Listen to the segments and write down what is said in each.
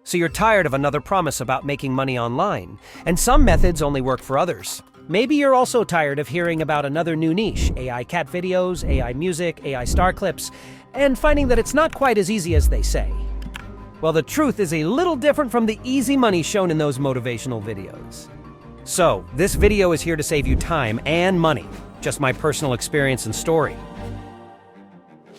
So you're tired of another promise about making money online, and some methods only work for others. Maybe you're also tired of hearing about another new niche, AI cat videos, AI music, AI star clips, and finding that it's not quite as easy as they say. Well, the truth is a little different from the easy money shown in those motivational videos. So, this video is here to save you time and money, just my personal experience and story.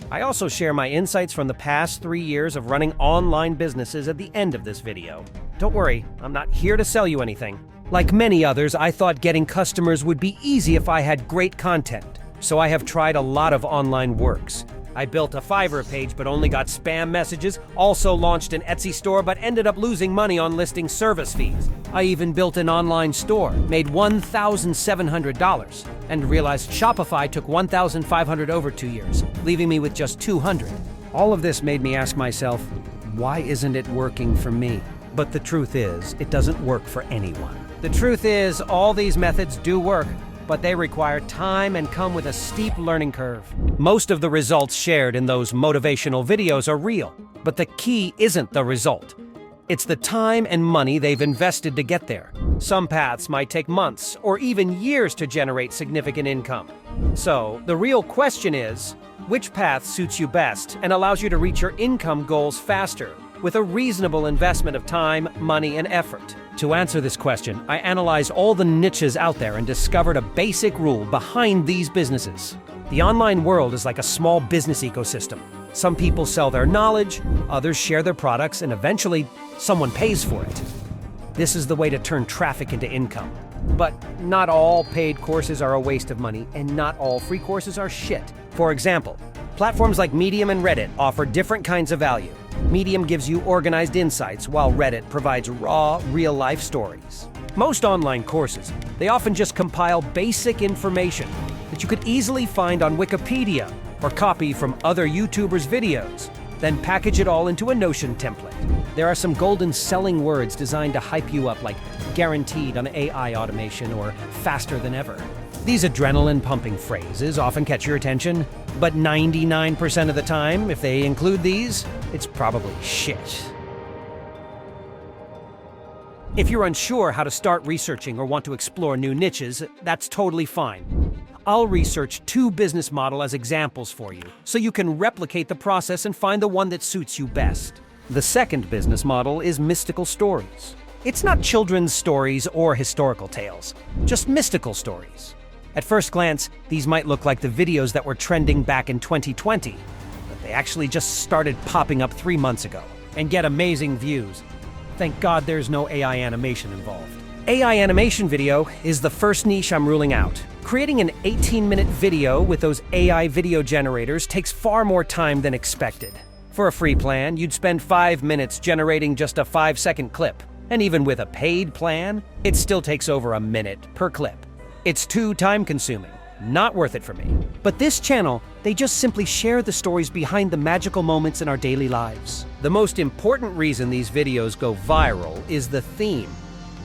I also share my insights from the past 3 years of running online businesses at the end of this video. Don't worry, I'm not here to sell you anything. Like many others, I thought getting customers would be easy if I had great content, so I have tried a lot of online works. I built a Fiverr page but only got spam messages, also launched an Etsy store but ended up losing money on listing service fees. I even built an online store, made $1,700, and realized Shopify took $1,500 over 2 years, leaving me with just $200. All of this made me ask myself, why isn't it working for me? But the truth is, it doesn't work for anyone. The truth is, all these methods do work, but they require time and come with a steep learning curve. Most of the results shared in those motivational videos are real, but the key isn't the result. It's the time and money they've invested to get there. Some paths might take months or even years to generate significant income. So, the real question is, which path suits you best and allows you to reach your income goals faster, with a reasonable investment of time, money, and effort? To answer this question, I analyzed all the niches out there and discovered a basic rule behind these businesses. The online world is like a small business ecosystem. Some people sell their knowledge, others share their products, and eventually, someone pays for it. This is the way to turn traffic into income. But not all paid courses are a waste of money, and not all free courses are shit. For example, platforms like Medium and Reddit offer different kinds of value. Medium gives you organized insights, while Reddit provides raw, real-life stories. Most online courses, they often just compile basic information that you could easily find on Wikipedia or copy from other YouTubers' videos, then package it all into a Notion template. There are some golden selling words designed to hype you up, like guaranteed on AI automation or faster than ever. These adrenaline-pumping phrases often catch your attention, but 99% of the time, if they include these, it's probably shit. If you're unsure how to start researching or want to explore new niches, that's totally fine. I'll research 2 business models as examples for you, so you can replicate the process and find the one that suits you best. The second business model is mystical stories. It's not children's stories or historical tales, just mystical stories. At first glance, these might look like the videos that were trending back in 2020, but they actually just started popping up 3 months ago and get amazing views. Thank God there's no AI animation involved. AI animation video is the first niche I'm ruling out. Creating an 18-minute video with those AI video generators takes far more time than expected. For a free plan, you'd spend 5 minutes generating just a 5-second clip. And even with a paid plan, it still takes over a minute per clip. It's too time-consuming, not worth it for me. But this channel, they just simply share the stories behind the magical moments in our daily lives. The most important reason these videos go viral is the theme.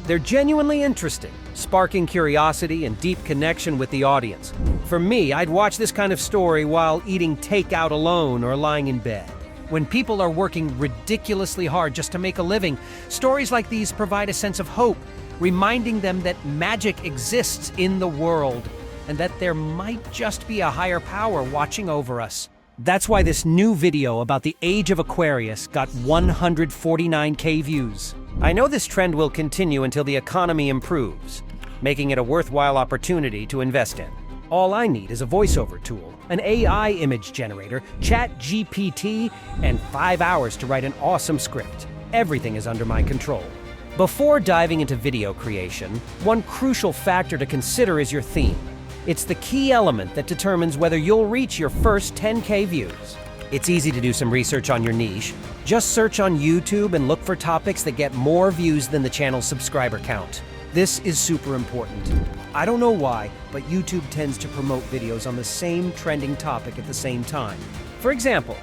They're genuinely interesting, sparking curiosity and deep connection with the audience. For me, I'd watch this kind of story while eating takeout alone or lying in bed. When people are working ridiculously hard just to make a living, stories like these provide a sense of hope, reminding them that magic exists in the world and that there might just be a higher power watching over us. That's why this new video about the age of Aquarius got 149K views. I know this trend will continue until the economy improves, making it a worthwhile opportunity to invest in. All I need is a voiceover tool, an AI image generator, ChatGPT, and 5 hours to write an awesome script. Everything is under my control. Before diving into video creation, one crucial factor to consider is your theme. It's the key element that determines whether you'll reach your first 10K views. It's easy to do some research on your niche. Just search on YouTube and look for topics that get more views than the channel's subscriber count. This is super important. I don't know why, but YouTube tends to promote videos on the same trending topic at the same time. For example,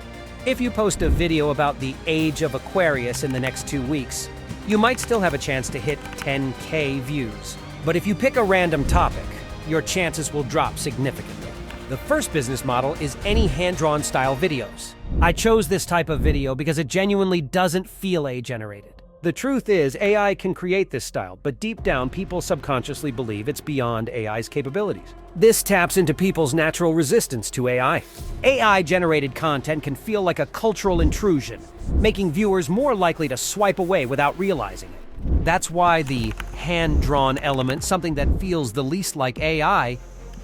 if you post a video about the age of Aquarius in the next 2 weeks, you might still have a chance to hit 10K views. But if you pick a random topic, your chances will drop significantly. The first business model is any hand-drawn style videos. I chose this type of video because it genuinely doesn't feel AI-generated. The truth is, AI can create this style, but deep down, people subconsciously believe it's beyond AI's capabilities. This taps into people's natural resistance to AI. AI-generated content can feel like a cultural intrusion, making viewers more likely to swipe away without realizing it. That's why the hand-drawn element, something that feels the least like AI,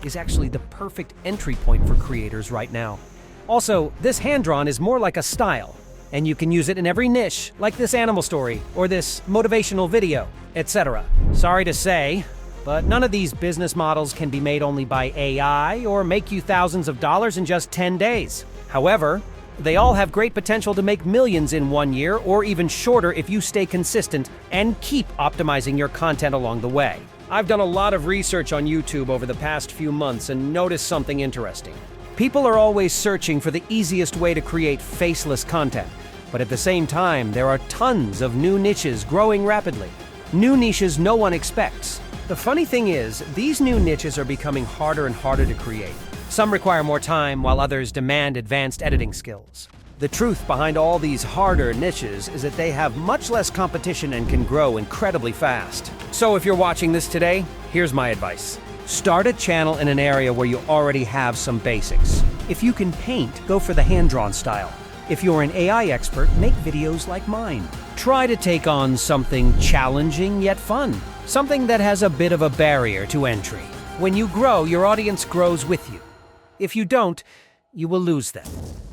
is actually the perfect entry point for creators right now. Also, this hand-drawn is more like a style, and you can use it in every niche, like this animal story, or this motivational video, etc. Sorry to say, but none of these business models can be made only by AI or make you thousands of dollars in just 10 days. However, they all have great potential to make millions in 1 year, or even shorter if you stay consistent and keep optimizing your content along the way. I've done a lot of research on YouTube over the past few months and noticed something interesting. People are always searching for the easiest way to create faceless content, but at the same time, there are tons of new niches growing rapidly. New niches no one expects. The funny thing is, these new niches are becoming harder and harder to create. Some require more time, while others demand advanced editing skills. The truth behind all these harder niches is that they have much less competition and can grow incredibly fast. So if you're watching this today, here's my advice. Start a channel in an area where you already have some basics. If you can paint, go for the hand-drawn style. If you're an AI expert, make videos like mine. Try to take on something challenging yet fun. Something that has a bit of a barrier to entry. When you grow, your audience grows with you. If you don't, you will lose them.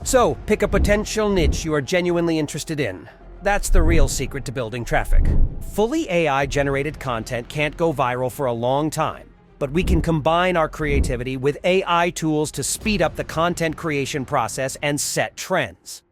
So, pick a potential niche you are genuinely interested in. That's the real secret to building traffic. Fully AI-generated content can't go viral for a long time, but we can combine our creativity with AI tools to speed up the content creation process and set trends.